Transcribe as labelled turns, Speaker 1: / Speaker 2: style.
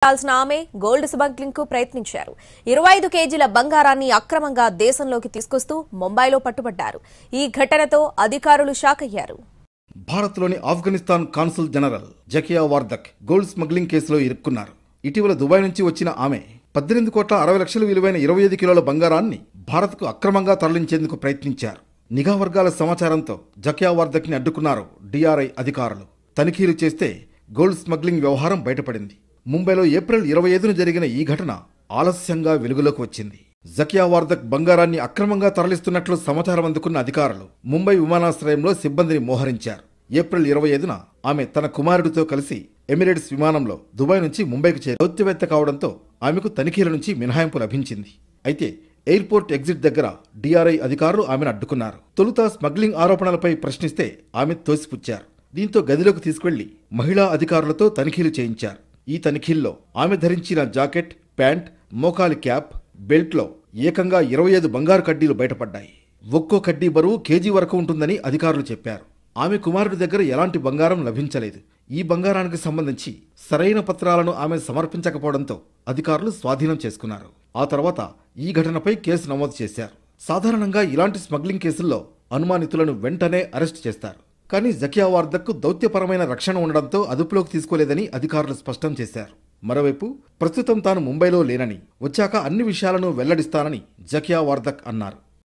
Speaker 1: ఆమె gold smuggling కు ప్రయత్నించారు. 25 కేజీల బంగారాన్ని అక్రమంగా దేశంలోకి తీసుకొస్తూ ముంబైలో పట్టుబడ్డారు. ఈ ఘటనతో అధికారులు షాక్ అయ్యారు.
Speaker 2: భారత్లోని Afghanistan consul general Zakia Wardak gold smuggling కేసులో ఇరుక్కున్నారు. ఇటీవల దుబాయ్ నుంచి వచ్చిన ఆమె 18 కోట్ల 60 లక్షల విలువైన 25 కిలోల బంగారాన్ని భారత్కు అక్రమంగా తరలించేందుకు ప్రయత్నించారు. నిఘా వర్గాల సమాచారంతో జకియా వార్దక్ని అడ్డుకున్నారు డిఆర్ఐ అధికారులు. తనిఖీలు చేస్తే గోల్డ్ స్మగ్లింగ్ వ్యవహారం బయటపడింది. ముంబైలో ఏప్రిల్ 25న జరిగిన ఈ ఘటన ఆలస్యంగా వెలుగులోకి వచ్చింది. జకియా వార్దక్ బంగారాన్ని అక్రమంగా తరలిస్తున్నట్లు సమాచారం అందుకున్న అధికారులు ముంబై విమానాశ్రయంలో సిబ్బందిని మోహరించారు. ఏప్రిల్ 25న ఆమె తన కుమారుడితో కలిసి ఎమిరేట్స్ విమానంలో దుబాయ్ నుంచి ముంబైకి చేరి దౌత్యవేత్త కావడంతో ఆమెకు తనిఖీల నుంచి మినహాయింపు లభించింది. అయితే ఎయిర్పోర్ట్ ఎగ్జిట్ దగ్గర డిఆర్ఐ అధికారులు ఆమెను అడ్డుకున్నారు. తొలుత స్మగ్లింగ్ ఆరోపణలపై ప్రశ్నిస్తే ఆమె తోసిపుచ్చారు. దీంతో గదిలోకి తీసుకెళ్లి మహిళా అధికారులతో తనిఖీలు చేయించారు. ఈ తనిఖీల్లో ఆమె ధరించిన జాకెట్, ప్యాంట్, మోకాలి క్యాప్, బెల్ట్లో ఏకంగా 25 బంగారు కడ్డీలు బయటపడ్డాయి. ఒక్కో కడ్డీ బరువు కేజీ వరకు ఉంటుందని అధికారులు చెప్పారు. ఆమె కుమారుడి దగ్గర ఎలాంటి బంగారం లభించలేదు. ఈ బంగారానికి సంబంధించి సరైన పత్రాలను ఆమె సమర్పించకపోవడంతో అధికారులు స్వాధీనం చేసుకున్నారు. ఆ తర్వాత ఈ ఘటనపై కేసు నమోదు చేశారు. సాధారణంగా ఇలాంటి స్మగ్లింగ్ కేసుల్లో అనుమానితులను వెంటనే అరెస్టు చేస్తారు. కానీ జకియా వార్దక్కు దౌత్యపరమైన రక్షణ ఉండడంతో అదుపులోకి తీసుకోలేదని అధికారులు స్పష్టం చేశారు. మరోవైపు ప్రస్తుతం తాను ముంబైలో లేనని, వచ్చాక అన్ని విషయాలను వెల్లడిస్తానని జకియా వార్దక్ అన్నారు.